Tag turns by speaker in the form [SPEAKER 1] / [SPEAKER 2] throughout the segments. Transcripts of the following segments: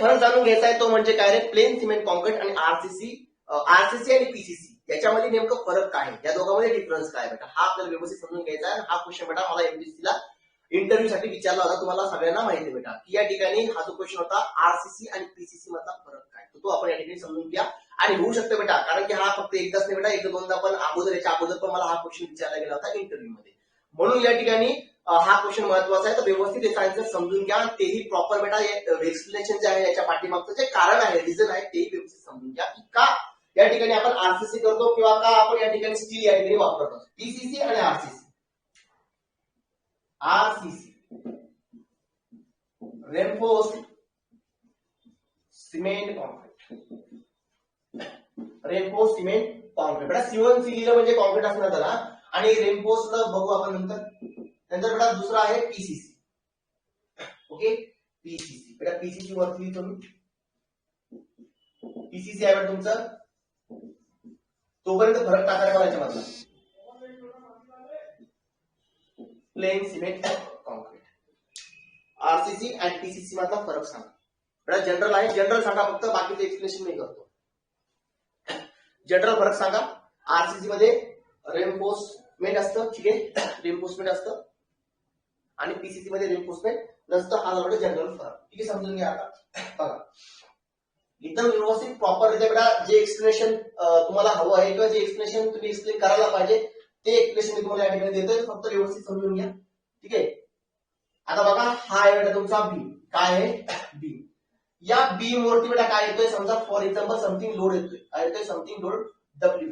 [SPEAKER 1] फरक जाणून घ्यायचा आहे तो म्हणजे काय रे, प्लेन सिमेंट कॉन्क्रीट आणि आरसीसी आणि पीसीसी याच्यामध्ये नेमकं फरक काय आहे, या दोघांमध्ये डिफरन्स काय बेटा, हा आपल्याला व्यवस्थित समजून घ्यायचा आहे. हा क्वेश्चन बेटा मला एमपीएससी ला इंटरव्ह्यू साठी विचारला होता, तुम्हाला सगळ्यांना माहिती आहे बेटा की या ठिकाणी हा जो क्वेश्चन होता आरसीसी आणि पीसीसी मधला फरक काय, तो आपण या ठिकाणी समजून घ्या. आणि होऊ शकतं बेटा, कारण की हा फक्त एकदाच नाही बेटा, एकदा दोनदा पण याच्या अगोदर पण मला हा क्वेश्चन विचारला गेला होता इंटरव्ह्यू मध्ये, म्हणून या ठिकाणी हा क्वेश्चन महत्वाचा आहे. तर व्यवस्थित याचा आन्सर समजून घ्या, तेही प्रॉपर बेटा एक्सप्लेनेशन जे आहे याच्या पाठीमागचं जे कारण आहे, रिझन आहे, तेही व्यवस्थित समजून घ्या की का या ठिकाणी आपण आरसीसी करतो किंवा का आपण या ठिकाणी स्टील या ठिकाणी वापरतो. पीसीसी आणि RCC reinforced cement concrete, reinforced cement concrete बेटा, C1C लिहिलं म्हणजे कॉन्क्रीट असणार त्याला, आणि रेनफोर्स्ड बघू आपण नंतर बेटा दुसरा आहे पीसीसी. ओके, पीसीसी बेटा, पीसीसी वरती लिहितो मी, पीसीसी आहे बेटा तुमचं, तोपर्यंत फरक टाकायचा मला याच्यामधला, प्लेन सिमेंट कॉन्क्रीट. आरसीसी आणि पीसीसी मधला फरक सांगा बेटा, जनरल आहे, जनरल सांगा फक्त, बाकीचं एक्सप्लेनेशन मी करतो. जनरल फरक सांगा, आरसीसी मध्ये रेनफोर्समेंट असतं, ठीक आहे, रेनफोर्समेंट असतं, आणि पीसीसी मध्ये रेनफोर्समेंट नसतं. हा झाला जनरल फरक, ठीक आहे, समजून घ्या. आता बघा एकदम व्यवस्थित प्रॉपर रित्या बेटा जे एक्सप्लेनेशन तुम्हाला हवं आहे किंवा जे एक्सप्लेनेशन तुम्ही एक्सप्लेन करायला पाहिजे ते एक्सप्लेनेशन मी तुम्हाला या ठिकाणी देतोय, फक्त व्यवस्थित समजून घ्या, ठीक आहे. आता बघा हा आहे बेटा तुमचा बीम, काय आहे बीम. या बीम वरती बेटा काय येतोय, समजा फॉर एक्झाम्पल समथिंग लोड येतोय, काय येतोय, समथिंग लोड डब्ल्यू.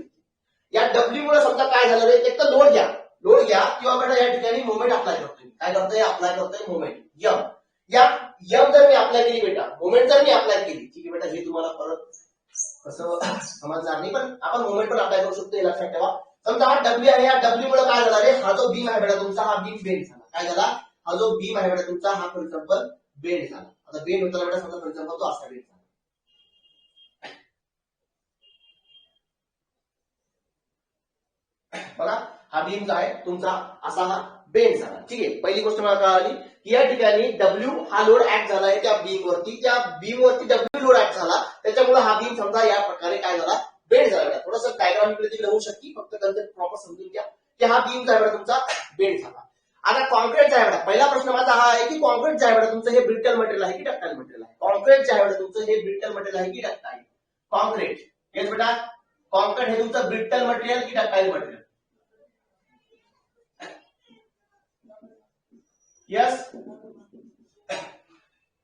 [SPEAKER 1] या डब्ल्यू मुळे समजा काय झालं रे, एक तर लोड घ्या किंवा बेटा या ठिकाणी मोमेंट अप्लाय करतोय, काय करतोय, अप्लाय करतोय मोमेंट यम. या यम जर मी अप्लाय केली बेटा, मोमेंट जर मी अप्लाय केली, ठीक आहे बेटा, हे तुम्हाला परत कसं समजणार नाही, पण आपण मोमेंट पण अप्लाय करू शकतो, हे लक्षात ठेवा. समजा हा डब्ल्यू आहे, या डब्ल्यू मुळे काय झाला रे, हा जो बीम आहे बेटा तुमचा, हा बीम बेंड झाला, काय झाला, हा जो बीम आहे बेटा तुमचा, हा फॉर एक्झाम्पल बेंड झाला. आता बेंड होताना बेटा समजा फॉर एक्झाम्पल तो असा बेंड झाला, बघा हा बीम जो आहे तुमचा असा हा बेंड झाला, ठीक आहे. पहिली गोष्ट मला कळाली की या ठिकाणी डब्ल्यू हा लोड ऍक्ट झाला आहे त्या बीम वरती, त्या बीम वरती डब्ल्यू लोड ऍक्ट झाला, त्याच्यामुळे हा बीम समजा या प्रकारे काय झाला, बेंड झाला. थोडंसं डायग्राम तिकडे होऊ शकते, फक्त कन्सेप्ट प्रॉपर समजून घ्या की हा बीम जो आहे तुमचा बेंड झाला. आता कॉन्क्रीट जो आहे बेटा, पहिला प्रश्न माझा हा आहे की कॉन्क्रीट जो आहे बेटा तुमचं हे ब्रिटल मटेरियल आहे की डक्टाइल मटेरियल आहे. कॉन्क्रीट जो आहे बेटा तुमचं हे ब्रिटल मटेरियल आहे की डक्टाइल. कॉन्क्रीट हेच बेटा, कॉन्क्रीट हे तुमचं ब्रिटल मटेरियल की ductile material. Yes,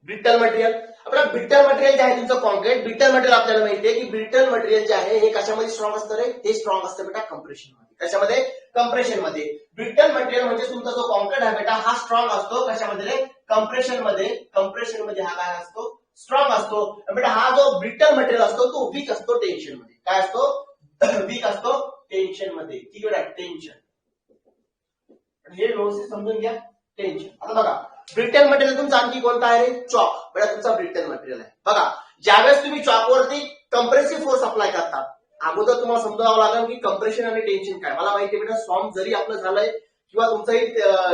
[SPEAKER 1] brittle material. आपला ब्रिटल मटेरियल जे आहे तुमचं कॉन्क्रीट, ब्रिटल मटेरियल आपल्याला माहितीये की ब्रिटल मटेरियल जे आहे हे कशामध्ये स्ट्रॉंग असतं रे, हे स्ट्रॉंग असतं बेटा कंप्रेशन मध्ये. कशामध्ये, कंप्रेशन मध्ये. ब्रिटल मटेरियल म्हणजे तुमचा जो कॉन्क्रीट आहे बेटा हा स्ट्रॉंग असतो कशामध्ये रे, कंप्रेशन मध्ये. कंप्रेशन मध्ये हा काय असतो, स्ट्रॉंग असतो बेटा. हा जो ब्रिटल मटेरियल असतो तो वीक असतो टेन्शन मध्ये. काय असतो, वीक असतो टेन्शन मध्ये, ठीक आहे बेटा, टेन्शन. हे व्यवस्थित समजून घ्या, टेन्शन. आता बघा ब्रिटल मटेरियल तुमचा आणखी कोणता आहे रे, चॉक बेटा तुमचा ब्रिटल मटेरियल आहे. बघा ज्यावेळेस तुम्ही चॉकवरती कंप्रेसिव्ह फोर्स अप्लाय करता, अगोदर तुम्हाला समजावं लागेल की कंप्रेशन आणि टेन्शन काय. मला माहिती आहे बेटा फॉर्म जरी आपलं झालंय किंवा तुमचंही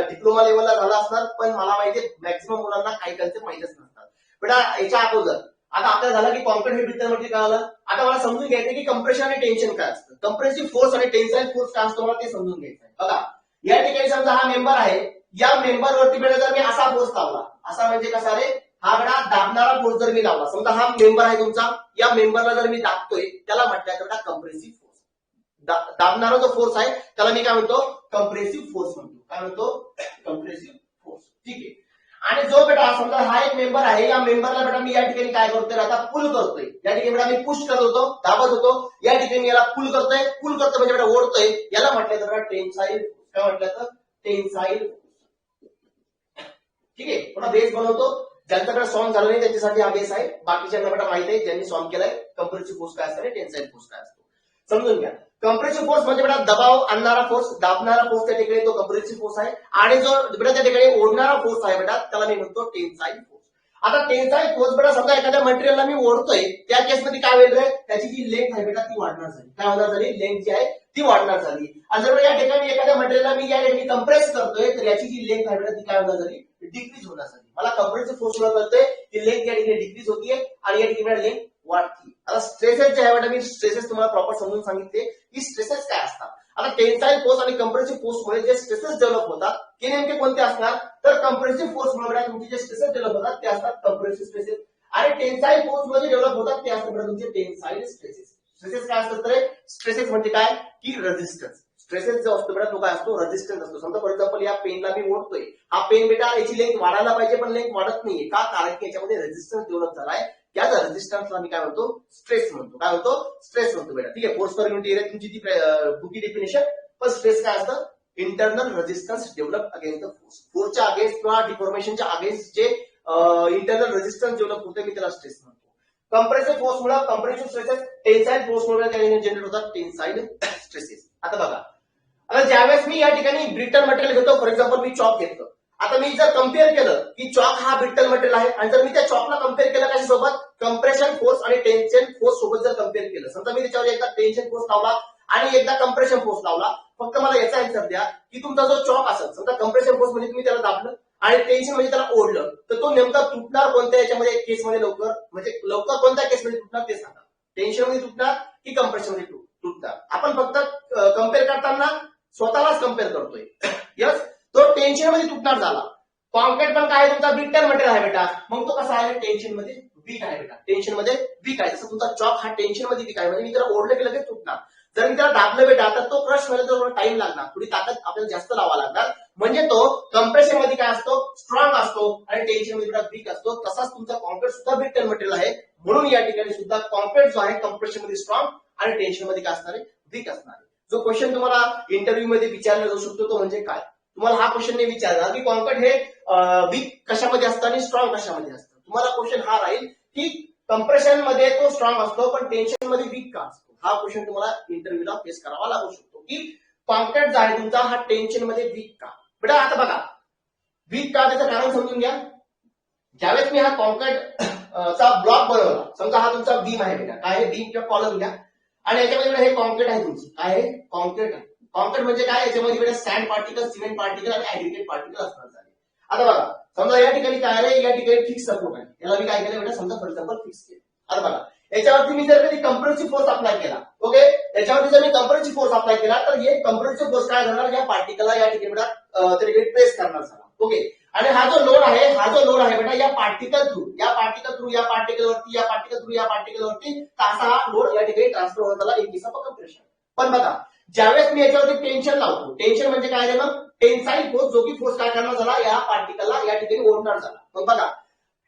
[SPEAKER 1] डिप्लोमा लेवलला झाला असणार, पण मला माहिती आहे मॅक्सिमम मुलांना काही कन्सेप्ट माहितच नसतात बेटा. याच्या अगोदर आता आपल्याला झालं की कॉन्क्रीट हे ब्रिटल मटेरियल काय झालं, आता मला समजून घ्यायचं की कंप्रेशन आणि टेन्शन काय असतं, कंप्रेसिव्ह फोर्स आणि टेन्साइल फोर्स काय असतो मला ते समजून घ्यायचं आहे. बघा या ठिकाणी समजा हा मेंबर आहे, या मेंबर वरती बेटा जर मी असा फोर्स लावला, असा म्हणजे कसा रे, हा बेटा दाबणारा फोर्स जर मी लावला, समजा हा मेंबर आहे तुमचा, या मेंबरला जर मी दाबतोय त्याला म्हटलं बेटा कंप्रेसिव्ह फोर्स. दाबणारा जो फोर्स आहे त्याला मी काय म्हणतो, कंप्रेसिव्ह फोर्स म्हणतो. काय म्हणतो, कंप्रेसिव्ह फोर्स, ठीक आहे. आणि जो बेटा समजा हा एक मेंबर आहे, या मेंबरला बेटा मी या ठिकाणी काय करतोय, आता पुल करतोय. या ठिकाणी बेटा मी पुश करत होतो, दाबत होतो, या ठिकाणी याला पुल करतोय. पुल करतोय म्हणजे बेटा ओढतोय, याला म्हटलं तर टेन्साइल, काय म्हटलं तर टेन्साइल, ठीक आहे. पुन्हा बेस बनवतो, ज्यांच्याकडे सॉल्व झालं नाही त्यांच्यासाठी हा बेस आहे, बाकीच्यांना बेटा माहिती आहे ज्यांनी सॉल्व केलाय कंप्रेसिव्ह फोर्स काय असतो, टेन्साइल फोर्स काय असतो, समजून घ्या. कंप्रेसिव्ह फोर्स म्हणजे बेटा दबाव आणणारा फोर्स, दाबणारा फोर्स त्या ठिकाणी तो कंप्रेसिव्ह फोर्स आहे. आणि जो बेटा त्या ठिकाणी ओढणारा फोर्स आहे बेटा त्याला मी म्हणतो टेन्साइल फोर्स. आता टेन्साइल फोर्स बेटा समजा एखाद्या मटेरियलला मी ओढतोय, त्या केसमध्ये काय होईल रे, त्याची जी लेंथ आहे बेटा ती वाढणार झाली. काय होणार झाली, लेंथ जी आहे ती वाढणार झाली. आणि जर या ठिकाणी एखाद्या मटेरियलला मी या ठिकाणी कंप्रेस करतोय तर याची जी लेंथ आहे बेटा ती काय होणार झाली, डिक्रीज होण्यासाठी. मला कम्प्रेसिव्ह फोर्स मुळे कळतंय की लेंथ या ठिकाणी डिक्रीज होतीये आणि या ठिकाणी लेंथ वाढती. आता स्ट्रेसेस जे आहे मी स्ट्रेसेस तुम्हाला प्रॉपर समजून सांगितले की स्ट्रेसेस काय असतात. आता टेन्साईल फोर्स आणि कम्प्रेसिव्ह फोर्समुळे जे स्ट्रेसेस डेव्हलप होतात ते नेमके कोणते असणार, तर कम्प्रेसिव्ह फोर्समुळे तुमचे जे स्ट्रेसेस डेव्हलप होतात ते असतात कम्प्रेसिव्ह स्ट्रेसेस आणि टेन्साईल फोर्स मध्ये डेव्हलप होतात ते असतात तुमचे टेन्साईल स्ट्रेसेस. स्ट्रेसेस काय असतात तर स्ट्रेसेस म्हणजे काय की रेझिस्टन्स. स्ट्रेसेस जो असतो बेटा तो काय असतो, रेझिस्टन्स असतो. समजा फॉर एक्झाम्पल या पेनला मी ओढतोय, हा पेन बेटा याची लेंथ वाढायला पाहिजे पण लेंथ वाढत नाहीये का, कारण की याच्यामध्ये रेझिस्टन्स डेव्हलप झालाय. त्याच रेझिस्टन्सला मी काय म्हणतो, स्ट्रेस म्हणतो. काय म्हणतो, स्ट्रेस म्हणतो बेटा. ठीक आहे, फोर्स पर युनिट एरिया तुमची ती बुकी डेफिनेशन. पण स्ट्रेस काय असतं, internal resistance develop against the force. फोर्सच्या अगेन्स्ट किंवा डिफॉर्मेशनच्या अगेन्स्ट जे इंटरनल रेझिस्टन्स डेव्हलप होते मी त्याला स्ट्रेस म्हणतो. कंप्रेसिव्ह फोर्स मुळे कम्प्रेसिव्ह स्ट्रेसेस, टेन्साईल फोर्स मुळे जनरेट होतात टेन्साईल स्ट्रेसेस. आता बघा, आता ज्यावेळेस मी या ठिकाणी ब्रिटल मटेरियल घेतो, फॉर एक्झाम्पल मी चॉक घेतलं. आता मी जर कम्पेअर केलं की चॉक हा ब्रिटल मटेरियल आहे आणि जर मी त्या चॉकला कम्पेअर केलं कशासोबत, कम्प्रेशन फोर्स आणि टेन्शन फोर्स सोबत जर कम्पेअर केलं, समजा मी त्याच्यावर एकदा टेन्शन फोर्स लावला आणि एकदा कम्प्रेशन फोर्स लावला, फक्त मला याचा आन्सर द्या की तुमचा जो चॉक असेल, समजा कम्प्रेशन फोर्स म्हणजे तुम्ही त्याला दाबलं आणि टेन्शन म्हणजे त्याला ओढलं, तर तो नेमका तुटणार कोणत्या याच्यामध्ये केसमध्ये लवकर, म्हणजे लवकर कोणत्या केसमध्ये तुटणार ते सांगा. टेन्शन मध्ये तुटणार की कम्प्रेशन मध्ये तुटणार. आपण फक्त कम्पेअर करताना स्वतःलाच कम्पेअर करतोय. यस, तो टेन्शन मध्ये तुटणार झाला. कॉन्क्रीट पण काय तुमचा ब्रिटल मटेरियल आहे बेटा, मग तो कसा आहे, टेन्शन मध्ये वीक आहे बेटा. टेन्शन मध्ये वीक आहे. जसं तुमचा चॉक हा टेन्शन मध्ये वीक आहे, म्हणजे मी त्याला ओढलं की लगेच तुटणार. जर मी त्याला दाबलं बेटा तर तो क्रश व्हायला थोडा टाइम लागणार, थोडी ताकद आपल्याला जास्त लावा लागणार. म्हणजे तो कम्प्रेशन मध्ये काय असतो, स्ट्रॉंग असतो आणि टेन्शन मध्ये वीक असतो. तसाच तुमचा कॉन्क्रीट सुद्धा ब्रिटल मटेरियल आहे. म्हणून या ठिकाणी सुद्धा कॉन्क्रीट जो आहे कम्प्रेशन मध्ये स्ट्रॉंग आणि टेन्शन मध्ये काय असणार आहे, वीक असणार आहे. जो क्वेश्चन तुम्हाला इंटरव्ह्यू मध्ये विचारला जाऊ शकतो तो म्हणजे काय, तुम्हाला हा क्वेश्चन नाही विचारला की कॉन्क्रीट हे वीक कशामध्ये असतं आणि स्ट्रॉंग कशामध्ये असतं. तुम्हाला क्वेश्चन हा राहील की कम्प्रेशन मध्ये तो स्ट्रॉंग असतो पण टेन्शन मध्ये वीक का असतो. हा क्वेश्चन तुम्हाला इंटरव्ह्यूला फेस करावा लागू शकतो की कॉन्क्रीट जो आहे तुमचा हा टेन्शन मध्ये वीक का. बेटा आता बघा, वीक का त्याचं कारण समजून घ्या. ज्यावेळेस मी हा कॉन्क्रीट चा ब्लॉक बनवला, समजा हा तुमचा बीम आहे बेटा, काय आहे, बीम किंवा कॉलम घ्या आणि याच्यामध्ये हे कॉन्क्रीट आहे तुमचं, काय आहे, कॉन्क्रीट आहे. कॉन्क्रीट म्हणजे काय, याच्यामध्ये बेटा सँड पार्टिकल, सिमेंट पार्टिकल आणि ऍग्रीगेट पार्टिकल असणार झाले. आता बघा, समजा या ठिकाणी काय आहे, या ठिकाणी फिक्स सपोर्ट आहे, याला मी काय केलं बेटा, समजा फॉर एक्झाम्पल फिक्स केलं. आता बघा, याच्यावरती मी जर कधी कंप्रेसिव्ह फोर्स अप्लाय केला, ओके, याच्यावरती जर मी कंप्रेसिव्ह फोर्स अप्लाय केला तर हे कंप्रेसिव्ह फोर्स काय करणार, या पार्टिकलला या ठिकाणी बेटा प्रेस करणार झाला. ओके, आणि हा जो लोड आहे बेटा या पार्टिकल थ्रू या पार्टिकल वरती असा हा लोड या ठिकाणी ट्रान्सफर होत आला इन केस ऑफ कंप्रेशन. पण बघा, ज्यावेळेस मी याच्यावरती टेन्शन लावतो, टेन्शन म्हणजे काय झालं, टेन्साईल फोर्स, जो की फोर्स काय करणार झाला, या पार्टिकलला या ठिकाणी ओढणार झाला. मग बघा,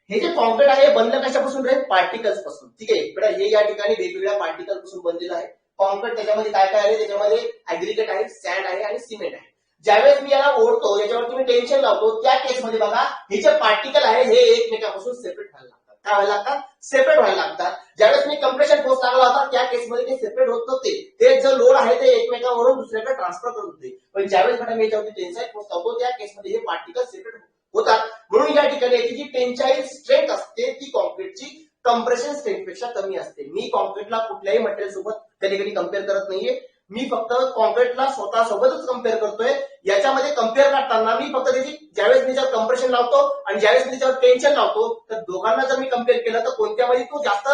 [SPEAKER 1] हे जे कॉन्क्रीट आहे बनलं कशापासून रे, पार्टिकल्स पासून. ठीक आहे बेटा, हे या ठिकाणी वेगवेगळ्या पार्टिकल पासून बनलेलं आहे कॉन्क्रीट. त्याच्यामध्ये काय काय आहे, त्याच्यामध्ये ऍग्रीगेट आहे, सँड आहे आणि सिमेंट आहे. ज्यावेळेस मी याला ओढतो, याच्यावरती मी टेन्शन लावतो, त्या केसमध्ये बघा हे जे पार्टिकल आहे हे एकमेकांपासून सेपरेट व्हायला लागतात. काय व्हायला लागतात, सेपरेट व्हायला लागतात. ज्यावेळेस मी कम्प्रेशन फोर्स लागला होता त्या केसमध्ये ते सेपरेट होत नव्हते, ते जो लोड आहे ते एकमेकांवरून दुसऱ्याकडे ट्रान्सफर करत होते. पण ज्यावेळेस मी याच्यावरती टेन्साईल फोर्स लावतो त्या केसमध्ये हे पार्टिकल सेपरेट होतात. म्हणून या ठिकाणी याची जी टेन्साईल स्ट्रेंथ असते ती कॉन्क्रीटची कम्प्रेशन स्ट्रेंथ पेक्षा कमी असते. मी कॉन्क्रीटला कुठल्याही मटेरियल सोबत कधी कधी कम्पेअर करत नाहीये, मी फक्त कॉन्क्रीटला स्वतः सोबतच कम्पेअर करतोय. याच्यामध्ये कम्पेअर करताना मी फक्त त्याची ज्यावेळेस मी त्याच्यावर कम्प्रेशन लावतो आणि ज्यावेळेस मी त्याच्यावर टेन्शन लावतो, तर दोघांना जर मी कम्पेअर केलं तर कोणत्यामध्ये तो जास्त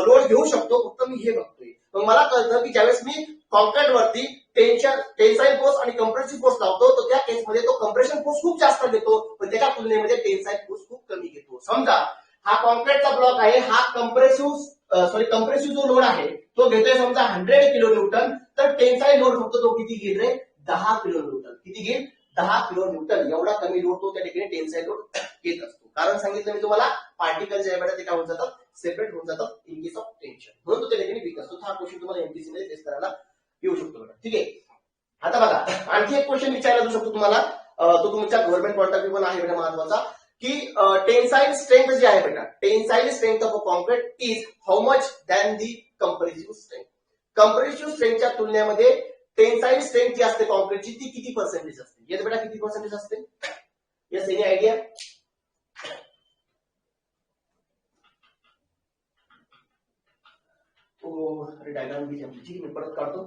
[SPEAKER 1] लोड घेऊ शकतो, फक्त मी हे बघतोय. मग मला कळतं की ज्यावेळेस मी कॉन्क्रीट वरती टेन्साईल फोर्स आणि कम्प्रेसिव्ह फोर्स लावतो तर त्या केसमध्ये तो कम्प्रेशन फोर्स खूप जास्त घेतो, पण त्याच्या तुलनेमध्ये टेन्साईल फोर्स खूप कमी घेतो. समजा हा कॉन्क्रीटचा ब्लॉक आहे, हा कंप्रेसिव्ह जो लोड आहे तो घेतोय समजा 100 किलो न्यूटन, तर टेन्साईल लोड फक्त तो किती घेईल रे, 10 किलो न्यूटन. किती घेईल, 10 किलो न्यूटन. एवढा कमी लोड तो त्या ठिकाणी टेन्साईल लोड घेत असतो. कारण सांगितलं मी तुम्हाला, पार्टिकल जे आहे ते काय होऊन जातात, सेपरेट होऊन जातात इन केस ऑफ टेन्शन, म्हणून तो त्या ठिकाणी वीक असतो. हा क्वेश्चन तुम्हाला एमपीसी मध्ये टेस्ट करायला येऊ शकतो. ठीक आहे, आता बघा आणखी एक क्वेश्चन विचारला जाऊ शकतो तुम्हाला, तो तुमच्या गव्हर्नमेंट पॉइंट ऑफ व्ह्यू पण आहे बेटा महत्वाचा, की टेन्साईल स्ट्रेंथ जी आहे बेटा, tensile strength of a concrete is how much than the comparative strength. Comparative स्ट्रेंथच्या तुलनेमध्ये टेन्साईल स्ट्रेंथ जी असते कॉन्क्रीटची ती किती पर्सेंटेज असते, येस बेटा किती पर्सेंटेज असते, येस एनी आयडिया? डायग्राम मी परत काढतो.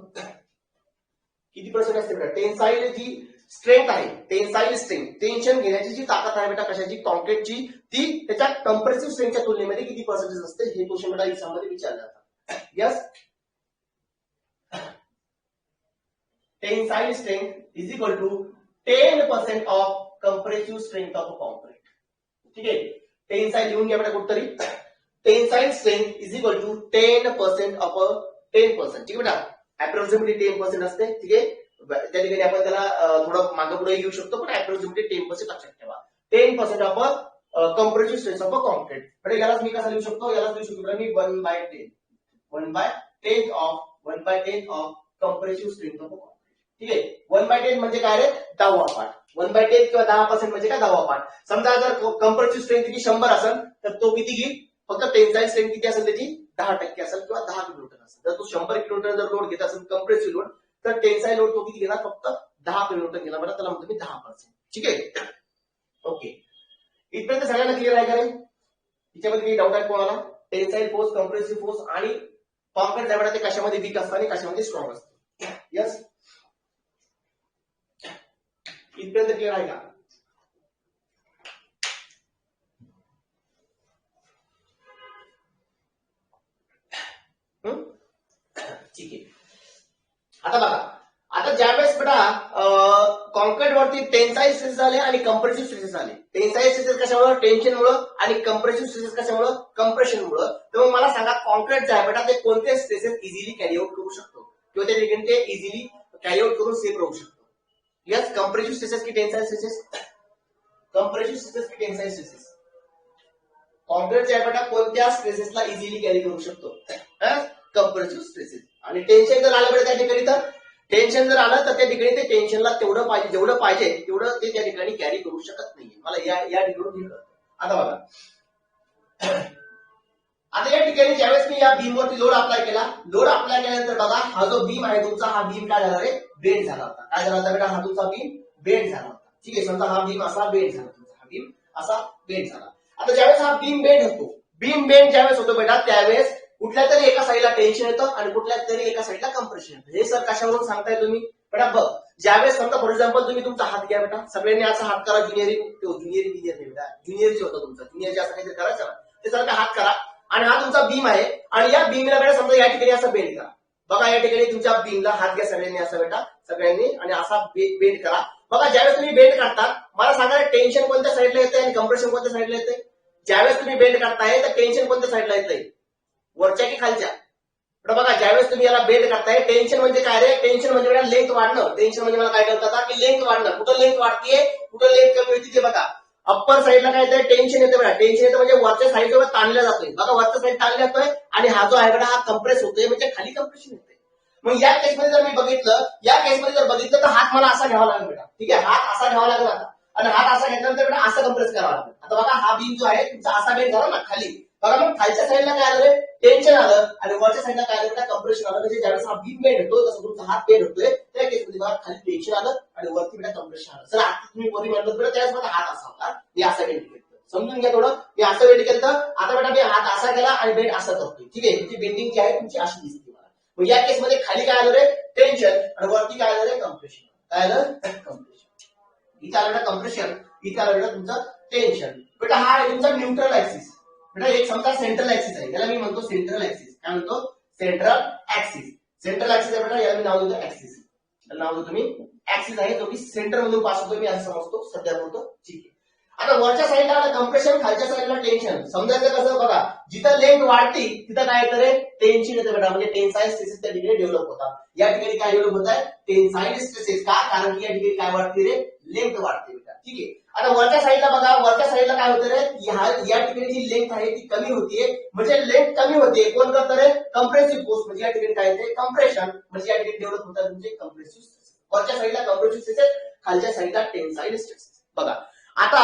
[SPEAKER 1] किती पर्सेंट असते बेटा टेन्साईल जी स्ट्रेंथ आहे, टेन्साईल स्ट्रेंथ, टेन्शन घेण्याची जी ताकद आहे बेटा कशाची, कॉन्क्रीटची, ती त्याच्या कंप्रेसिव्ह स्ट्रेंथच्या तुलनेमध्ये किती पर्सेंटेज असते, हे क्वेश्चन बेटा एक्झाममध्ये विचारले जातात. Yes, tensile strength is equal to 10% of compressive strength of a concrete. ठीक आहे, टेन्साईल लिहून घ्या बेटा कुठतरी. Tensile strength is equal to 10% of a 10%. ठीक आहे बेटा, अप्रॉक्सिमेटली 10% असते. ठीक आहे, त्या ठिकाणी आपण त्याला थोडं मागे पुढे घेऊ शकतो, पण अप्रॉक्सिमेटली 10% लक्षात ठेवा. 10% of a compressive strength of a concrete. म्हणजे यालाच मी कसं लिहू शकतो, यालाच लिहू शकतो मी 1/10 1/10 of compressive strength of a concrete. ठीक आहे, 1/10 म्हणजे काय रे, 10वा पार्ट. 1/10 किंवा 10% म्हणजे काय, 10वा पार्ट. समजा जर कंप्रेसिव्ह स्ट्रेंथ किती 100 असेल तर तो किती घेईल, फक्त टेन्साईल स्ट्रेंथ किती असेल त्याची 10% असेल किंवा 10 किलोमीटर असेल. जर तो 100 किलोमीटर जर लोड घेत असेल कंप्रेसिव्ह लोड, तर टेन्साईल लोड तो किती घेणार, फक्त 10 किलोमीटर घेणार बरं, त्याला म्हणतो मी 10%. ठीक आहे, ओके. इथपर्यंत सगळ्यांना क्लिअर आहे का रे, याच्यामध्ये काही डाऊट आहे कोणाला? टेन्साईल फोर्स, कंप्रेसिव्ह फोर्स आणि कॉन्क्रीट आहे ते कशामध्ये वीक असतात आणि कशामध्ये स्ट्रॉंग असतात. यस, इथपर्यंत क्लिअर आहे का? ठीक आहे, आता बघा, आता ज्यावेळेस बेटा कॉन्क्रीट वरती टेन्साईल स्ट्रेसेस आले आणि कंप्रेसिव्ह स्ट्रेसेस आले. टेन्साईल स्ट्रेसेस कशामुळे, टेन्शनमुळे, आणि कंप्रेसिव्ह स्ट्रेसेस कशामुळे, कंप्रेशनमुळे. तर मग मला सांगा कॉन्क्रीट जे आहे बेटा ते कोणते स्ट्रेसेस इझिली कॅरी आउट करू शकतो किंवा त्या ठिकाणी ते इझिली कॅरी आउट करून सेफ राहू शकतो. यस, कंप्रेसिव्ह स्ट्रेसेस की टेन्साईल स्ट्रेसेस, कंप्रेसिव्ह स्ट्रेसेस की टेन्साईल स्ट्रेसेस. कॉन्क्रीट जे आहे बेटा कोणत्या स्ट्रेसेसला इझिली कॅरी करू शकतो, कंप्रेसिव्ह स्ट्रेसेस. आणि टेन्शन जर आलं बेटा त्या ठिकाणी, तर टेन्शन जर आलं तर त्या ठिकाणी ते टेन्शनला तेवढं पाहिजे, जेवढं पाहिजे तेवढं ते त्या ठिकाणी कॅरी करू शकत नाही. मला या ठिकाणी घेतलं. आता बघा, आता या ठिकाणी ज्यावेळेस मी या बीम वरती लोड अप्लाय केला, लोड अप्लाय केल्यानंतर बघा हा जो बीम आहे तुमचा, हा बीम काय झाला रे, बेंड झाला होता. काय झाला होता बेटा, हा तुमचा बीम बेंड झाला होता. ठीक आहे, समजा हा बीम असा बेंड झाला, तुमचा हा बीम असा बेंड झाला. आता ज्यावेळेस हा बीम बेंड होतो, बीम बेंड ज्यावेळेस होतो बेटा त्यावेळेस कुठल्या तरी एका साईडला टेन्शन येतं आणि कुठल्या तरी एका साईडला कंप्रेशन येतं. हे सर कशावरून सांगताय तुम्ही बेटा, बघ ज्यावेळेस समजा फॉर एक्झाम्पल तुम्ही तुमचा हात घ्या बेटा, सगळ्यांनी असा हात करा, ज्युनियर इंजिनियर नाही बेटा, ज्युनियर जे होतं तुमचा, ज्युनियर जे असं काहीतरी करायचं ना, ते सारखा हात करा आणि हा तुमचा बीम आहे आणि या बीमला बेटा समजा या ठिकाणी असं बेंड करा. बघा या ठिकाणी तुमच्या बीमला हात घ्या सगळ्यांनी असं बेटा, सगळ्यांनी, आणि असा बेंड करा. बघा ज्यावेळेस तुम्ही बेंड करता, मला सांगा टेन्शन कोणत्या साईडला येते आणि कंप्रेशन कोणत्या साईडला येते. ज्यावेळेस तुम्ही बेंड करताय तर टेन्शन कोणत्या साईडला येते, वरच्या की खालच्या. बघा ज्यावेळेस तुम्ही याला बेंड करताय, टेन्शन म्हणजे काय रे, टेन्शन म्हणजे लेंथ वाढणं. टेन्शन म्हणजे मला काय कळतं की लेंथ वाढणं. कुठं लेंथ वाढतीये, कुठं लेंथ कमी होती ते बघा. अप्पर साईडला काय येतं, टेन्शन येतं बघा. टेन्शन येतं म्हणजे वरच्या साईडवर ताणला जातोय. बघा वरच्या साईड ताणला जातोय आणि हा जो आहे बघा हा कंप्रेस होतोय, म्हणजे खाली कंप्रेशन होतोय. मग या केसमध्ये जर मी बघितलं, या केसमध्ये जर बघितलं तर हात मला असा घ्यावा लागेल बेटा. ठीक आहे, हात असा घ्यावा लागेल आता, आणि हात असा घेतल्यानंतर बेटा असं कंप्रेस करावा लागेल. आता बघा हा बीम जो आहे तुमचा असा बेंड झाला ना खाली. बघा मग खालच्या साईडला काय आलं, टेन्शन आलं, आणि वरच्या साईडला काय आलं बेटा, कंप्रेशन आलं. म्हणजे ज्यावेळेस हा बीम बेंड होतो तसं तुमचा हात बेंड होतोय, त्या केसमध्ये बघा खाली टेन्शन आलं आणि वरती बेटा कंप्रेशन आलं. सर आता तुम्ही वरी म्हणलं बेटा त्यावेळेस माझा हात असा होता, मी असा बेंड केलं. समजून घ्या थोडं, मी असं बेंड केलं. आता बेटा मी हात असा केला आणि बेंड असा करतोय. ठीक आहे, तुमची बेंडिंग जी आहे तुमची अशी दिसते मला. मग या केसमध्ये खाली काय आलं रे, टेन्शन, आणि वरती काय आलं रे, कंप्रेशन. काय आलं, कंप्रेशन. इथं आलं कंप्रेशन, इथं आलं बेटा तुमचं टेन्शन. बेटा हा आहे तुमचा न्यूट्रल ऍक्सिस. बेटा एक समजा सेंट्रल ऍक्सिस आहे, याला मी म्हणतो सेंट्रल ऍक्सिस. काय म्हणतो, सेंट्रल ऍक्सिस. सेंट्रल ऍक्सिस आहे बेटा, याला मी नाव देतो ऍक्सिस. याला नाव देतो मी ऍक्सिस आहे, जो की सेंटर मधून पास होतो, मी असं समजतो सध्या बोलतो. ठीक आहे, आता वरच्या साईडला आलं कंप्रेशन, खालच्या साईडला टेन्शन. समजायचं कसं बघा, जिथं लेंथ वाढती तिथं काय येतं, टेन्शन येतं बेटा, म्हणजे टेन्साईल स्ट्रेसेस त्या ठिकाणी डेव्हलप होतात. या ठिकाणी काय डेव्हलप होत आहे, टेन्साईल स्ट्रेसेस. का, कारण की या ठिकाणी काय वाढते रे, लेंथ वाढते बेटा. ठीक आहे, आता वरच्या साईडला बघा, वरच्या साईडला काय होतं रे, या ठिकाणी जी लेंथ आहे ती कमी होतीये. म्हणजे लेंथ कमी होते, कोण करतं रे, कंप्रेसिव्ह फोर्स. म्हणजे या ठिकाणी काय येते, कंप्रेशन. म्हणजे या ठिकाणी डेव्हलप होतात म्हणजे कंप्रेसिव्ह स्ट्रेसेस. वरच्या साईडला कंप्रेसिव्ह स्ट्रेसेस, खालच्या साईडला टेन्साईल स्ट्रेसेस. बघा आता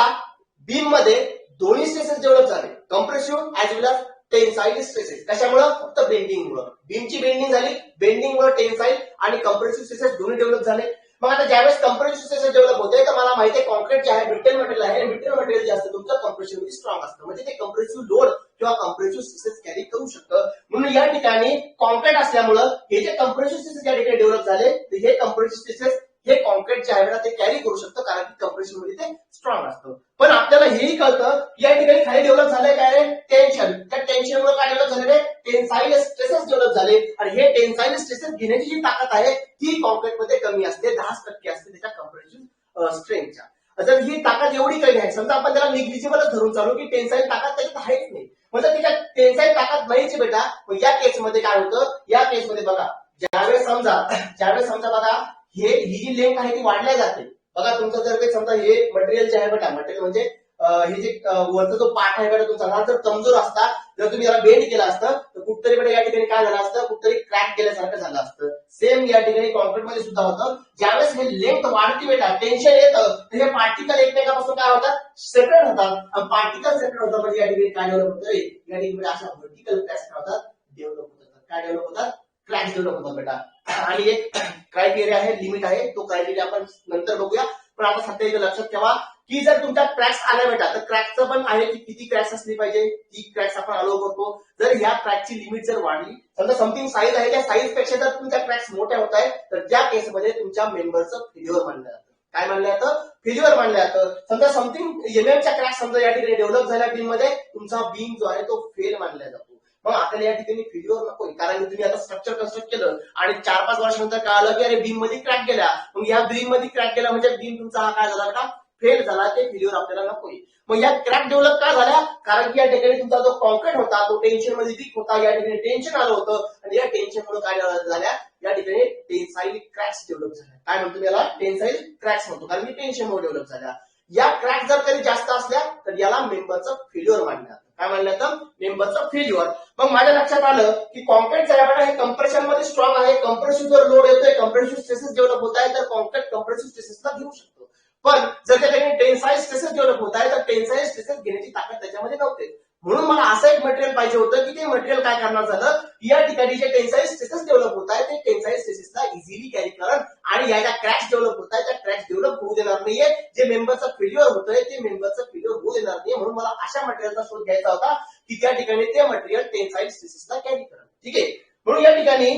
[SPEAKER 1] बीम मध्ये दोन्ही स्ट्रेसेस डेव्हलप झाले, कंप्रेसिव्ह ऍज वेल एज टेन्साईल स्ट्रेसेस. कशामुळे, फक्त बेंडिंगमुळे. बीमची बेंडिंग झाली, बेंडिंगमुळे टेन्साईल आणि कंप्रेसिव्ह स्ट्रेसेस दोन्ही डेव्हलप झाले. मग आता ज्यावेळेस कंप्रेसिव्ह स्ट्रेसेस डेव्हलप होते, तर मला माहिती आहे कॉन्क्रीट जे आहे ब्रिटल मटेरियल आहे, ब्रिटल मटेरियल जे असतं तुमचं कंप्रेशन मध्ये स्ट्रॉंग असतं. म्हणजे ते कंप्रेसिव्ह लोड किंवा कंप्रेसिव्ह स्ट्रेसेस कॅरी करू शकतं. म्हणून या ठिकाणी कॉन्क्रीट असल्यामुळे हे जे कंप्रेसिव्ह स्ट्रेसेस या ठिकाणी डेव्हलप झाले, हे कंप्रेसिव्ह स्ट्रेसेस हे कॉन्क्रीट जे आहे ना ते कॅरी करू शकतं, कारण की कम्प्रेशन मध्ये ते स्ट्रॉंग असतं. पण आपल्याला हेही कळतं की या ठिकाणी खाली डेव्हलप झालंय काय रे, टेन्शन. त्या टेन्शनमुळे काय डेव्हलप झाले रे, टेन्साईल स्ट्रेसेस डेव्हलप झाले. आणि हे टेन्साईल स्ट्रेसेस घेण्याची जी ताकद आहे ती कॉन्क्रीटमध्ये कमी असते, 10% असते त्याच्या कम्प्रेसिव्ह स्ट्रेंथच्या. जर ही ताकद एवढी कमी आहे, समजा आपण त्याला निग्लिजिबलच धरून चालू की टेन्साईल ताकद त्याच्यात आहेच नाही, म्हणजे त्याच्यात टेन्साईल ताकद नाहीच बेटा. मग या केसमध्ये काय होतं, या केसमध्ये बघा ज्यावेळेस समजा बघा ही जी लेंथ आहे ती वाढल्या जाते. बघा तुमचं जर काही समजा हे मटेरियल जे आहे बेटा, मटेरियल म्हणजे हे जे वरचा जो पार्ट आहे बेटा तुमचा हा जर कमजोर असता, जर तुम्ही याला बेंड केला असतं तर कुठतरी बेटा या ठिकाणी काय झालं असतं, कुठतरी क्रॅक केल्यासारखं झालं असतं. सेम या ठिकाणी कॉन्क्रीटमध्ये सुद्धा होतं. ज्यावेळेस हे लेंथ वाढती बेटा, टेन्शन येतं, तर हे पार्टिकल एकमेकापासून काय होतात, सेपरेट होतात. आणि पार्टिकल सेपरेट होतात म्हणजे या ठिकाणी काय डेव्हलप होतं, या ठिकाणी अशा व्हर्टिकल क्रॅक्स काय होतात, डेव्हलप होतात. काय डेव्हलप होतात, क्रॅक्स डेव्हलप होतात बेटा. आणि एक क्रायटेरिया आहे, लिमिट आहे, तो क्रायटेरिया आपण नंतर बघूया. पण आता सध्या इथं लक्षात ठेवा की जर तुमच्या क्रॅक्स आल्या बेटा, तर क्रॅकचं पण आहे की किती क्रॅक्स असली पाहिजे, ती क्रॅक्स आपण अलाउ करतो. जर ह्या क्रॅकची लिमिट जर वाढली, समजा समथिंग साईज आहे, त्या साईज पेक्षा जर तुमच्या क्रॅक्स मोठ्या होत आहे, तर त्या केसमध्ये तुमच्या मेंबरचं फेल्युअर मानलं जातं. काय मानलं जातं, फेल्युअर मानलं जातं. समजा समथिंग एमएमच्या क्रॅक समजा या ठिकाणी डेव्हलप झाल्या बीम मध्ये, तुमचा बीम जो आहे तो फेल मानला जातो. मग आपल्याला या ठिकाणी फेल्युअर नको, कारण की तुम्ही आता स्ट्रक्चर कन्स्ट्रक्ट केलं आणि 4-5 वर्षानंतर कळालं की अरे बीम मध्ये क्रॅक गेला, मग या बीम मध्ये क्रॅक गेला म्हणजे बीम तुमचा हा काय झाला बेटा, फेल झाला. ते फेल्युअर आपल्याला नकोय. मग या क्रॅक डेव्हलप का झाल्या, कारण की या ठिकाणी तुमचा जो कॉन्क्रीट होता तो टेन्शन मध्ये वीक होता, या ठिकाणी टेन्शन आलं होतं आणि या टेन्शनमुळे काय झाल्या, या ठिकाणी टेन्साईल क्रॅक्स डेव्हलप झाल्या. काय म्हणतो याला, टेन्साईल क्रॅक्स म्हणतो, कारण की टेन्शनमुळे डेव्हलप झाल्या. या क्रॅक जर कधी जास्त असल्या तर याला मेंबरचं फेल्युअर मानलं जातं. काय मानलं जातं, मेंबरचं फेल्युअर. मग माझ्या लक्षात आलं की कॉन्क्रीटचं आहे हे कम्प्रेशन मध्ये स्ट्रॉंग आहे. कम्प्रेसिव्ह जर लोड येतोय, कम्प्रेसिव्ह स्ट्रेसेस डेव्हलप होत आहे, तर कॉन्क्रीट कम्प्रेसिव्ह स्ट्रेसेसला घेऊ शकतो. पण जर त्या ठिकाणी टेन्साईल स्ट्रेसेस डेव्हलप होत आहे, तर टेन्साईल स्ट्रेसेस घेण्याची ताकद त्याच्यामध्ये नव्हते. म्हणून मला असं एक मटेरियल पाहिजे होतं की ते मटेरियल काय करणार झालं, या ठिकाणी जे टेन्साईल स्ट्रेसेस डेव्हलप होत आहे ते टेन्साईल स्ट्रेसेसला इझिली कॅरी करण आणि या ज्या क्रॅक्स डेव्हलप होत आहे त्या क्रॅक्स डेव्हलप होऊ देणार नाहीये. जे मेंबरचं फेल्युअर होतंय ते मेंबरचं फेल्युअर होऊ देणार नाही. म्हणून मला अशा मटेरियलचा शोध घ्यायचा होता की त्या ठिकाणी ते मटेरियल टेन्साईल स्ट्रेसेसला कॅरी करण. ठीक आहे. म्हणून या ठिकाणी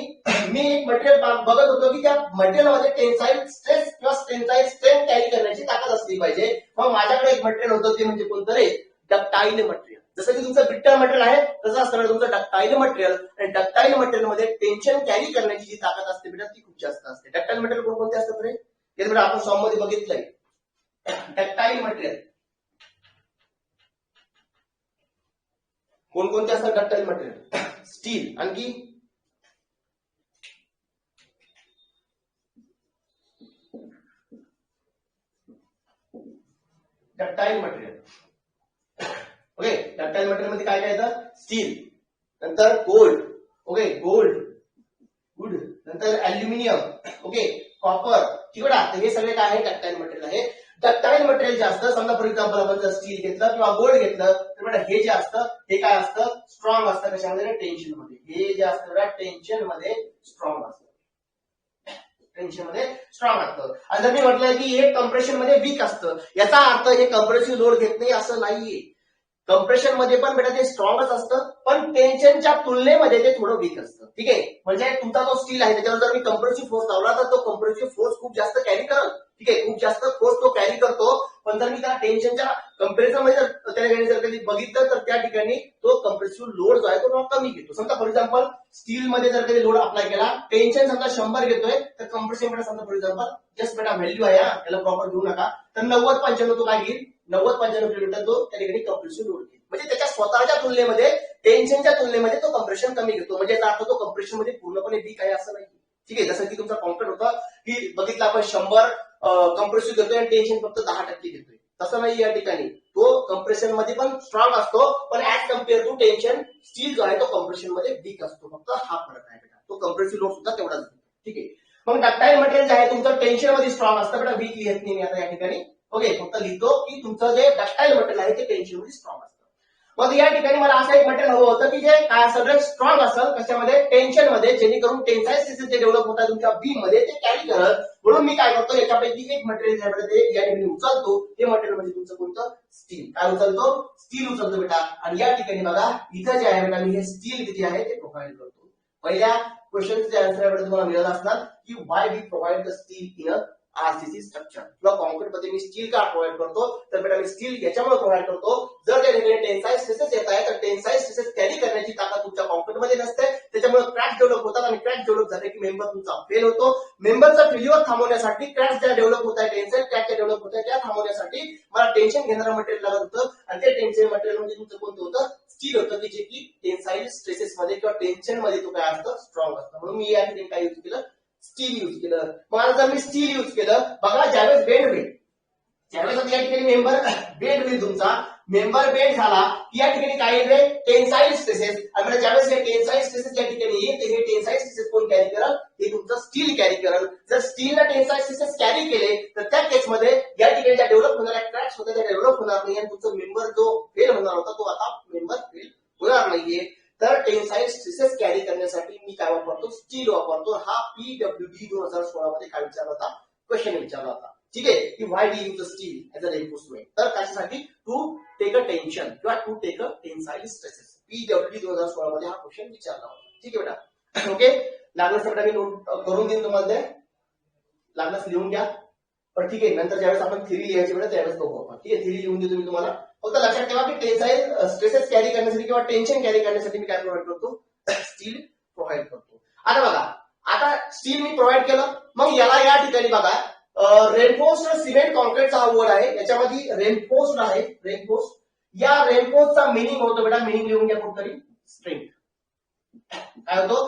[SPEAKER 1] मी एक मटेरियल बघत होतो की त्या मटेरियलमध्ये टेन्साईल स्ट्रेस किंवा टेन्साईल स्ट्रेंथ कॅरी करण्याची ताकद असली पाहिजे. मग माझ्याकडे एक मटेरियल होतं, ते म्हणजे कोणतं रे, डक्टाईल मटेरियल. जसं की तुमचं ब्रिटल मटेरियल आहे तसं असतं तुमचं डक्टाईल मटेरियल. आणि डक्टाईल मटेरियल मध्ये टेन्शन कॅरी करण्याची जी ताकद असते बेटा ती खूप जास्त असते. डक्टाईल मटेरियल कोणकोणते असतात रे, हे बेटा आपण फॉर्म मध्ये बघितलंय. डक्टाईल मटेरियल कोणकोणते असतात, डक्टाईल मटेरियल, स्टील, आणखी ductile material. Okay, ductile material मध्ये काय काय येतं, स्टील, नंतर गोल्ड, ओके गोल्ड, गुड, नंतर अल्युमिनियम, ओके कॉपर, चिवडा. हे सगळे काय आहे, डक्टाईल मटेरियल आहे. डक्टाईल मटेरियल जे असतं, समजा फॉर एक्झाम्पल आपण जर स्टील घेतलं किंवा गोल्ड घेतलं तर बेटा हे जे असतं हे काय असतं, स्ट्रॉंग असतं. कशामध्ये, टेन्शन मध्ये. हे जे असतं बेटा टेन्शन मध्ये स्ट्रॉंग असतं, टेन्शन मध्ये स्ट्रॉंग असतं. आणि जर मी म्हटलं की हे कम्प्रेशन मध्ये वीक असतं, याचा अर्थ हे कम्प्रेसिव्ह लोड घेत नाही असं नाहीये. कम्प्रेशन मध्ये पण बेटा ते स्ट्रॉंगच असतं, पण टेन्शनच्या तुलनेमध्ये ते थोडं वीक असतं. ठीक आहे. म्हणजे तुमचा जो स्टील आहे त्याच्यावर जर मी कम्प्रेसिव्ह फोर्स लावला तर तो कम्प्रेसिव्ह फोर्स खूप जास्त कॅरी करल. ठीक आहे, खूप जास्त फोर्स तो कॅरी करतो. पण जर मी त्या टेन्शनच्या कम्पॅरिझन मध्ये त्या ठिकाणी जर कधी बघितलं तर त्या ठिकाणी तो कम्प्रेसिव्ह लोड जो आहे तो कमी घेतो. समजा फॉर एक्झाम्पल स्टील मध्ये जर कधी लोड अप्लाय केला, टेन्शन समजा 100 घेतोय, तर कम्प्रेशन बेटा समजा फॉर एक्झाम्पल जस्ट बेटा व्हॅल्यू आहे, याला प्रॉपर घेऊ नका, तर 90-95 तो काय घेईल, 90-95 किलोमीटर तो त्या ठिकाणी कम्प्रेसिव्ह लोड घेईल. म्हणजे त्याच्या स्वतःच्या तुलनेमध्ये टेन्शनच्या तुलनेमध्ये तो कम्प्रेशन कमी घेतो. म्हणजे याचा अर्थ तो कम्प्रेशन मध्ये पूर्णपणे वीक आहे असं नाही. ठीक आहे. जसं की तुमचा कॉन्क्रीट होता की बघितलं आपण 100 कम्प्रेसिव्ह घेतोय आणि टेन्शन फक्त 10% घेतोय, तसं नाही. या ठिकाणी तो कम्प्रेशन मध्ये पण स्ट्रॉंग असतो, पण as compared to tension steel जो आहे तो कम्प्रेशन मध्ये वीक असतो. फक्त हा फरक आहे बेटा, तो कम्प्रेसिव्ह लोड सुद्धा तेवढाच घेतो. ठीक आहे. मग डक्टाईल मटेरियल जे आहे तुमचं टेन्शन मध्ये स्ट्रॉंग असतं बेटा, वीक लिहित नाही मी आता या ठिकाणी. ओके, फक्त लिहितो की तुमचं जे डक्टाईल मटेरियल आहे ते टेन्शन मध्ये स्ट्रॉंग असतं. मग या ठिकाणी मला असं एक मटेरियल हवं होतं की जे काय सगळं स्ट्रॉंग असेल कशामध्ये, टेन्शन मध्ये, जेणेकरून टेन्साईल स्ट्रेसेस जे डेव्हलप होतात तुमच्या बीम मध्ये ते कॅरी करत. म्हणून मी काय करतो, याच्यापैकी एक मटेरियल ते या ठिकाणी उचलतो. हे मटेरियल म्हणजे तुमचं कोणतं, स्टील. काय उचलतो, स्टील उचलतो बेटा. आणि या ठिकाणी बघा इथं जे आहे बेटा मी हे स्टील किती आहे ते प्रोव्हाइड करतो. पहिल्या क्वेश्चनचे आन्सर तुम्हाला मिळाला असणार की why we provide the steel in a RCC structure. किंवा कॉन्क्रीट मध्ये मी स्टील का प्रोव्हाइड करतो, तर बेटा मी स्टील याच्यामुळे प्रोव्हाइड करतो, जर त्या ठिकाणी टेन्साईल स्ट्रेसेस येत आहे तर टेन्साईल स्ट्रेसेस कॅरी करण्याची ताकद तुमच्या कॉन्क्रीट मध्ये नसते, त्याच्यामुळे क्रॅक्स डेव्हलप होतात आणि क्रॅक्स डेव्हलप झाले की मेंबर तुमचा फेल होतो. मेंबरचा फेल्युअर थांबवण्यासाठी, क्रॅक्स ज्या डेव्हलप होत आहे, टेन्साईल क्रॅक ज्या डेव्हलप होत आहे त्या थांबवण्यासाठी मला टेन्शन घेणारं मटेरियल लागत होतं, आणि ते टेन्शन मटेरियल म्हणजे तुमचं कोणतं होतं, स्टील होतं, की जे की टेन्साईल स्ट्रेसेस मध्ये किंवा टेन्शन मध्ये तो काय असतं, स्ट्रॉंग असतं. म्हणून मी या ठिकाणी काय युज केलं, स्टील युज केलं. मग आता जर मी स्टील युज केलं, बघा ज्यावेळेस बेंड होईल, ज्यावेळेस या ठिकाणी मेंबर बेंड होईल, तुमचा मेंबर बेंड झाला की या ठिकाणी काय येते, टेन्साईल स्ट्रेसेस. आणि ज्यावेळेस हे टेन्साईल स्ट्रेसेस या ठिकाणी येईल, हे टेन्साईल स्ट्रेसेस कोण कॅरी करल, हे तुमचं स्टील कॅरी करल. जर स्टीलला टेन्साईल स्ट्रेसेस कॅरी केले तर त्या केसमध्ये या ठिकाणी ज्या डेव्हलप होणाऱ्या क्रॅक्स होत्या त्या डेव्हलप होणार नाही, आणि तुमचा मेंबर जो फेल होणार होता तो आता मेंबर फेल होणार नाहीये. तर टेन्साईल स्ट्रेसेस कॅरी करण्यासाठी मी काय वापरतो, स्टील वापरतो. हा PWD 2016 मध्ये काय विचारला होता, क्वेश्चन विचारला होता. ठीक आहे, की why the use steel as a reinforcement. तर त्याच्यासाठी टू टेक अ टेन्शन किंवा to take a tensile stresses. PWD 2016 मध्ये हा क्वेश्चन विचारला होता. ठीक आहे बेटा, ओके. लागलं सगळं मी नोट करून देईन तुम्हाला, लागलंच लिहून घ्या. पण ठीक आहे, नंतर ज्यावेळेस आपण थेरी लिहायची वेळेस त्यावेळेस बघू आपण. ठीक आहे, थेरी लिहून देतो मी तुम्हाला. फक्त लक्षात ठेवा की टेन्साईल स्ट्रेसेस कॅरी करण्यासाठी किंवा टेन्शन कॅरी करण्यासाठी मी काय प्रोव्हाइड करतो, स्टील प्रोव्हाइड करतो. आता बघा, आता स्टील मी प्रोव्हाइड केलं, मग याला या ठिकाणी बघा रेनफोर्स्ड सिमेंट कॉन्क्रीटचा हा वर्ड आहे, याच्यामध्ये रेनफोर्स्ड आहे, रेनफोर्स. या रेनफोर्सचा मिनिंग होतो बेटा, मिनिंग लिहून घ्या कुठतरी, स्ट्रेंथ. काय होतो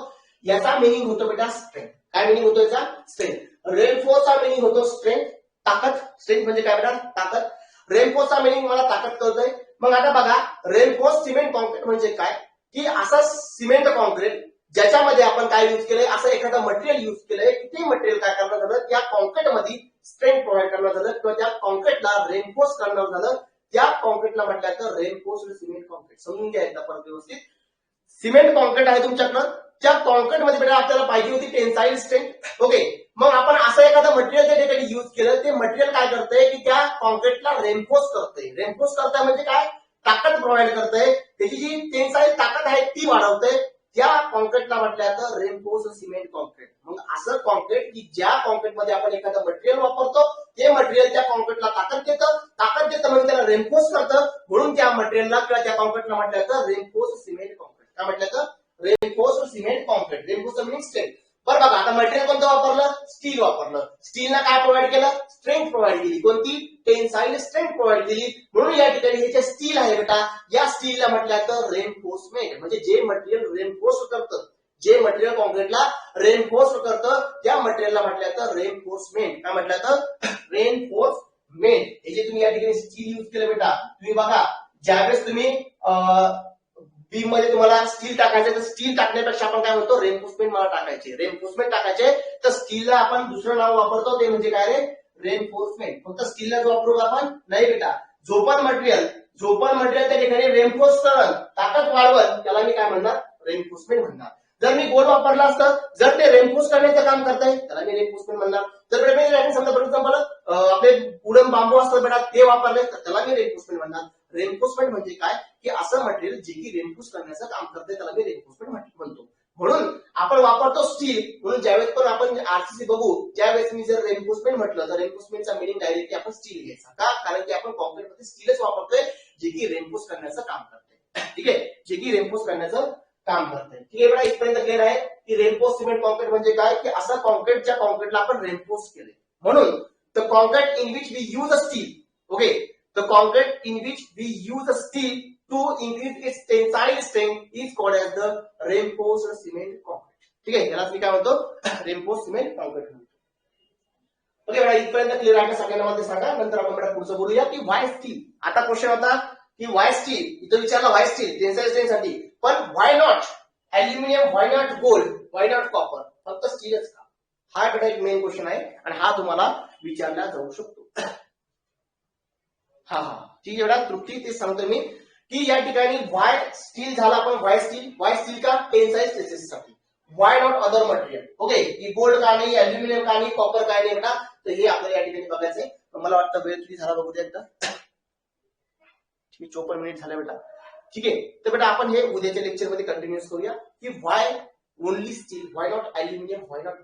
[SPEAKER 1] याचा मिनिंग होतो बेटा, स्ट्रेंथ. काय मिनिंग होतो याचा, स्ट्रेंथ. रेनफोर्सचा मिनिंग होतो स्ट्रेंथ, ताकद. स्ट्रेंथ म्हणजे काय बेटा, ताकद. रेनफोर्सचा मिनिंग मला ताकद कळतोय. मग आता बघा, रेनफोर्स सिमेंट कॉन्क्रीट म्हणजे काय, की असा सिमेंट कॉन्क्रीट ज्याच्यामध्ये आपण काय युज केलंय, असं एखादं मटेरियल युज केलंय, ते मटेरियल काय करणार झालं, त्या कॉन्क्रीटमध्ये स्ट्रेंथ प्रोव्हाइड करणार झालं किंवा त्या कॉन्क्रीटला रेनफोर्स करणार झालं, त्या कॉन्क्रीटला म्हटलं तर रेनफोर्स्ड सिमेंट कॉन्क्रीट. समजून घ्या एकदा परत व्यवस्थित. सिमेंट कॉन्क्रीट आहे तुमच्याकडं, त्या कॉन्क्रीटमध्ये बेटा आपल्याला पाहिजे होती टेन्साईल स्ट्रेंथ. ओके, मग आपण असं एखादं मटेरियल त्या ठिकाणी युज केलं, ते मटेरियल काय करतंय की त्या कॉन्क्रीटला रेनफोर्स करतंय. रेनफोर्स करताय म्हणजे काय, ताकद प्रोव्हाइड करतंय, त्याची जी टेन्साईल ताकद आहे ती वाढवतंय. त्या कॉन्क्रीटला म्हटलं तर रेनफोर्स्ड सिमेंट कॉन्क्रीट. मग असं कॉन्क्रीट की ज्या कॉन्क्रीटमध्ये आपण एखादं मटेरियल वापरतो, ते मटेरियल त्या कॉन्क्रीटला ताकद देतं म्हणजे त्याला रेनफोर्स करतं, म्हणून त्या मटेरियलला किंवा त्या कॉन्क्रीटला म्हटलं तर रेनफोर्स्ड सिमेंट कॉन्क्रीट. काय म्हटलं तर reinforced cement concrete. Reinforce meaning strength. बरं बघा, आता मटेरियल कोणतं वापरलं, स्टील वापरलं. स्टीलला काय प्रोव्हाइड केलं, स्ट्रेंथ प्रोव्हाइड केली. कोणती, टेन्साईल स्ट्रेंथ प्रोव्हाइड केली. म्हणून या ठिकाणी हे जे स्टील आहे बेटा, या स्टीलला म्हटलं तर रेनफोर्समेंट. म्हणजे जे मटेरियल रेनफोर्स करतं, जे मटेरियल कॉन्क्रीटला रेनफोर्स करतं, त्या मटेरियलला म्हटलं तर रेनफोर्समेंट. काय म्हटलं तर रेनफोर्समेंट. हे जे तुम्ही या ठिकाणी स्टील युज केलं बेटा, तुम्ही बघा ज्यावेळेस तुम्ही बीम मध्ये तुम्हाला स्टील टाकायचं, तर स्टील टाकण्यापेक्षा आपण काय म्हणतो, रेनफोर्समेंट मला टाकायचे. रेनफोर्समेंट टाकायचे तर स्टीलला आपण दुसरं नाव वापरतो, ते म्हणजे काय रे, रेनफोर्समेंट. फक्त स्टीलला वापरू आपण नाही बेटा. जो पण मटेरियल त्या ठिकाणी रेनफोर्स करल, ताकद वाढवल, त्याला मी काय म्हणणार, रेनफोर्समेंट म्हणणार. जर मी गोल वापरलं असतं, जर ते रेनफोर्स करण्याचं काम करतंय, त्याला मी रेनफोर्समेंट म्हणणार. जर मी समजा फॉर एक्झाम्पल आपले वुडन बांबू असतात बेटा, ते वापरले तर त्याला मी रेनफोर्समेंट म्हणणार. रेनफोर्समेंट म्हणजे काय, की असं मटेरियल जे की रेनफोर्स करण्याचं काम करते, त्याला मी रेनफोर्समेंट म्हणतो. म्हणून आपण वापरतो स्टील. म्हणून ज्यावेळेस पण आपण आरसीसी बघू, त्यावेळेस मी जर रेनफोर्समेंट म्हटलं तर रेनफोर्समेंटचा मिनिंग डायरेक्टली आपण स्टील घ्यायचा. का, कारण की आपण कॉन्क्रीटमध्ये स्टीलच वापरतोय, जे की रेनफोर्स करण्याचं काम करते. ठीक आहे, जे की रेनफोर्स करण्याचं काम करते. ठीक आहे बेटा, इथपर्यंत क्लिअर आहे की रेनफोर्स सिमेंट कॉन्क्रीट म्हणजे काय, की असं कॉन्क्रीट ज्या कॉन्क्रीटला आपण रेनफोर्स केले. म्हणून the concrete in which we use a steel. Okay, the concrete in which we use a steel to increase its tensile strength is called as the reinforced cement concrete. ठीक आहे, याला मी काय म्हणतो, reinforced cement concrete म्हणतो. Okay बेटा, इथपर्यंत clear आहे का सगळ्यांना, मला सांगा. नंतर आपण बेटा पुढचं बोलूया की व्हाय स्टील. आता क्वेश्चन होता की व्हाय स्टील, इथं विचारला व्हाय स्टील टेन्साईल स्ट्रेंथ साठी, पण why not aluminium, why not gold, why not copper, फक्त स्टीलच का? हा बेटा एक मेन क्वेश्चन आहे आणि हा तुम्हाला विचारला जाऊ शकतो. हा ठीक आहे बेटा, तृप्ती तेच सांगतो मी की या ठिकाणी व्हाय स्टील झाला, पण व्हाय स्टील का, टेन्साईल स्ट्रेसेस साठी. व्हाय नॉट अदर मटेरियल. ओके, की गोल्ड का नाही, अल्युमिनियम का नाही, कॉपर काय नाही बेटा, तर हे आपल्याला या ठिकाणी बघायचंय. मला वाटतं वेळ किती झाला बघू द्या एकदा. 54 मिनिट झाले बेटा. ठीक आहे, तर बेटा आपण हे उद्याच्या लेक्चर मध्ये कंटिन्यूस करूया की why only steel, why not aluminium, why not